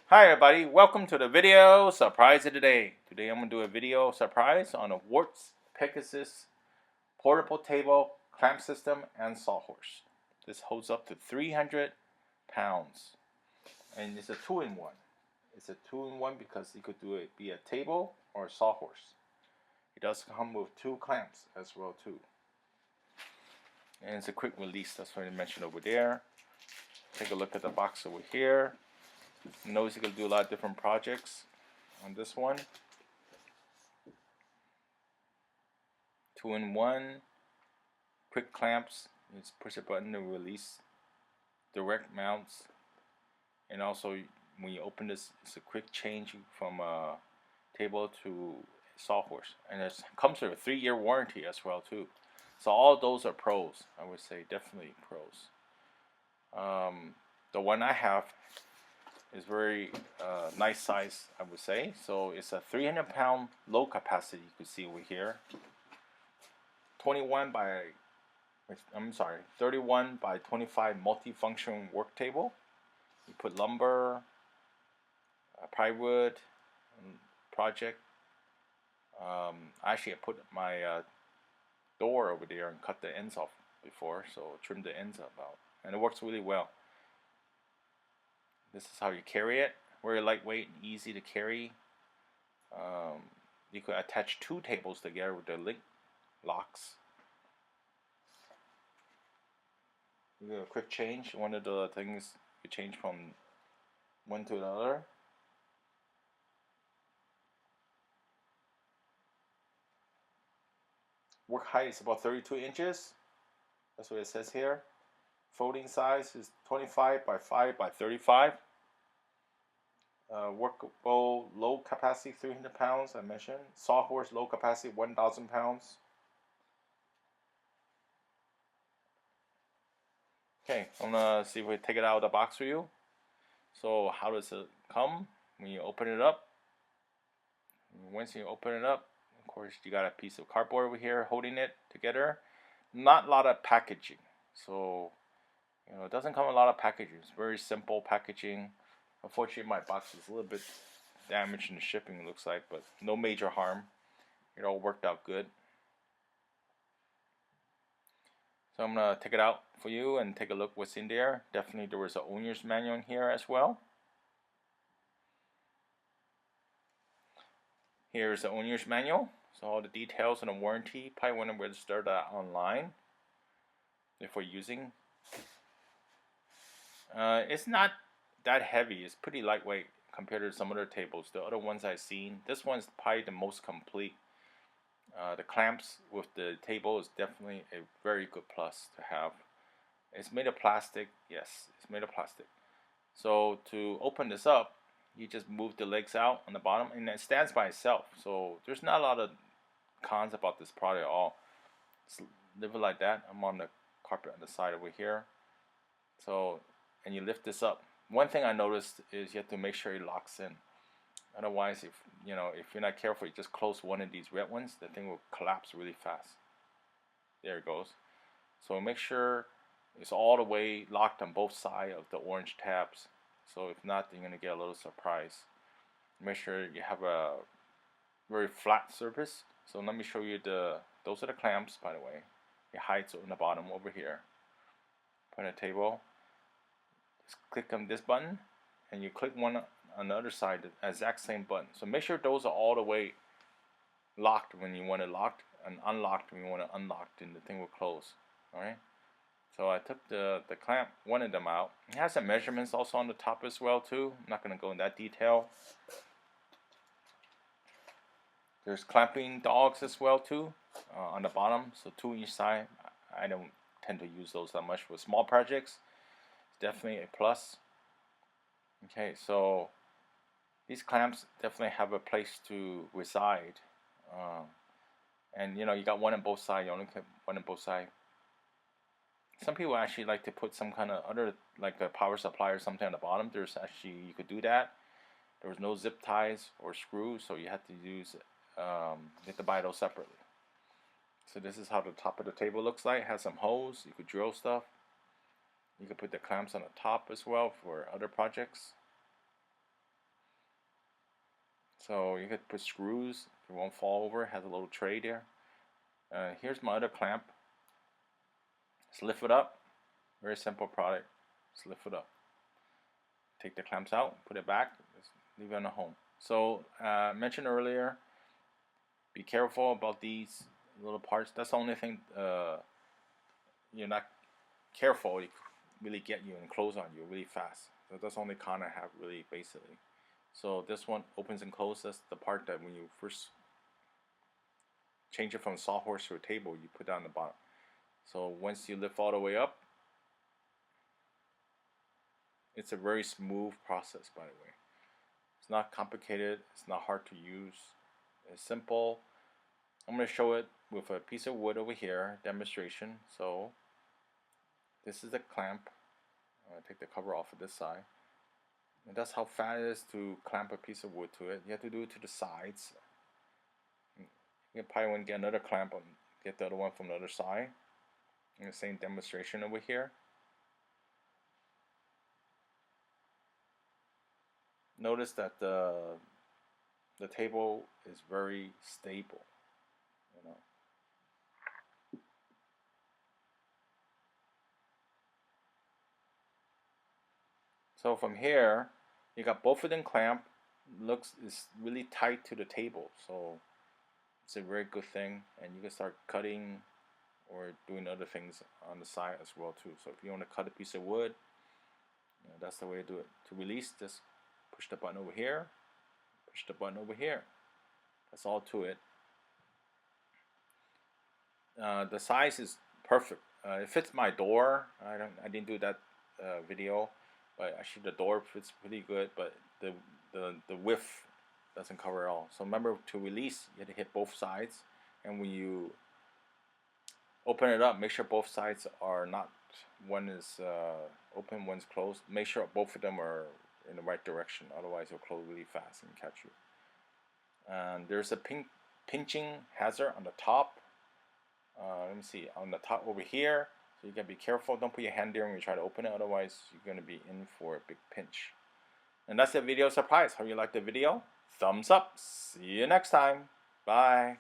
Hi everybody, welcome to the video surprise of the day. Today I'm going to do a video surprise on a WORX Pegasus portable table, clamp system, and sawhorse. This holds up to 300 pounds and it's a two-in-one. It's a two-in-one because you could do it be a table or a sawhorse. It does come with two clamps as well too. And it's a quick release, that's what I mentioned over there. Take a look at the box over here. Notice you can do a lot of different projects on this one. Two-in-one, quick clamps. You just push a button to release direct mounts, and also when you open this, it's a quick change from a table to sawhorse, and it comes with a 3-year warranty as well too. So all those are pros. I would say definitely pros. The one I have is very nice size, I would say. So it's a 300-pound low capacity. You can see over here. 31 by 25 multi-function work table. You put lumber, plywood, project. Actually, I put my door over there and cut the ends off before, so trim the ends up out, and it works really well. This is how you carry it. Very lightweight and easy to carry. You could attach two tables together with the link locks. You do a quick change. One of the things you change from one to the other. Work height is about 32 inches. That's what it says here. Folding size is 25 by 5 by 35. Workable low capacity 300 pounds, I mentioned. Sawhorse low capacity 1,000 pounds. Okay, I'm gonna see if we take it out of the box for you. So how does it come? When you open it up, once you open it up, of course you got a piece of cardboard over here holding it together. Not a lot of packaging, so it doesn't come with a lot of packaging. It's very simple packaging. Unfortunately, my box is a little bit damaged in the shipping, it looks like, but no major harm. It all worked out good. So I'm gonna take it out for you and take a look what's in there. Definitely there was an owner's manual in here as well. Here's the owner's manual. So all the details and the warranty. Probably want to register that online before using. It's not that heavy. It's pretty lightweight compared to some other tables. The other ones I've seen. This one's probably the most complete. The clamps with the table is definitely a very good plus to have. It's made of plastic. Yes, it's made of plastic. So to open this up, you just move the legs out on the bottom, and it stands by itself. So there's not a lot of cons about this product at all. Just leave it like that. I'm on the carpet on the side over here. So, and you lift this up. One thing I noticed is you have to make sure it locks in. Otherwise, if you're not careful, you just close one of these red ones, the thing will collapse really fast. There it goes. So make sure it's all the way locked on both sides of the orange tabs. So if not, you're gonna get a little surprise. Make sure you have a very flat surface. So let me show you those are the clamps, by the way. It hides on the bottom over here. Put on a table. Just click on this button, and you click one on the other side, the exact same button. So make sure those are all the way locked when you want it locked, and unlocked when you want it unlocked, and the thing will close. Alright? So I took the clamp, one of them out. It has some measurements also on the top as well too. I'm not going to go in that detail. There's clamping dogs as well too on the bottom, so 2 each side. I don't tend to use those that much for small projects. It's definitely a plus. Okay, so these clamps definitely have a place to reside, and you got one on both sides. You only get one on both sides. Some people actually like to put some kind of other, like a power supply or something on the bottom. There's actually, you could do that. There was no zip ties or screws, so you had to use you have to buy those separately. So this is how the top of the table looks like. It has some holes. You could drill stuff. You could put the clamps on the top as well for other projects. So you could put screws, it won't fall over. It has a little tray there. Here's my other clamp. Just lift it up. Very simple product. Just lift it up. Take the clamps out, put it back, just leave it on the home. So mentioned earlier, be careful about these little parts. That's the only thing you're not careful, it could really get you and close on you really fast. So that's the only con I have really basically. So this one opens and closes. That's the part that when you first change it from sawhorse to a table, you put down the bottom. So once you lift all the way up, it's a very smooth process, by the way. It's not complicated, it's not hard to use, it's simple. I'm going to show it with a piece of wood over here, demonstration. So this is the clamp. I'm going to take the cover off of this side. And that's how fast it is to clamp a piece of wood to it. You have to do it to the sides. You probably want to get another clamp and get the other one from the other side. And the same demonstration over here. Notice that the table is very stable, you know. So from here, you got both of them clamped. Is really tight to the table, so it's a very good thing. And you can start cutting or doing other things on the side as well too. So if you want to cut a piece of wood, you know, that's the way to do it. To release this, push the button over here, push the button over here. That's all to it. The size is perfect. It fits my door. I didn't do that video, but actually the door fits pretty good. But the width doesn't cover it all. So remember, to release, you have to hit both sides, and when you open it up, make sure both sides are not, one is open, one's closed. Make sure both of them are in the right direction, otherwise it'll close really fast and catch you. And there's a pinching hazard on the top. Let me see, on the top over here. So you gotta be careful. Don't put your hand there when you try to open it, otherwise you're gonna be in for a big pinch. And that's the video surprise. Hope you liked the video. Thumbs up. See you next time. Bye.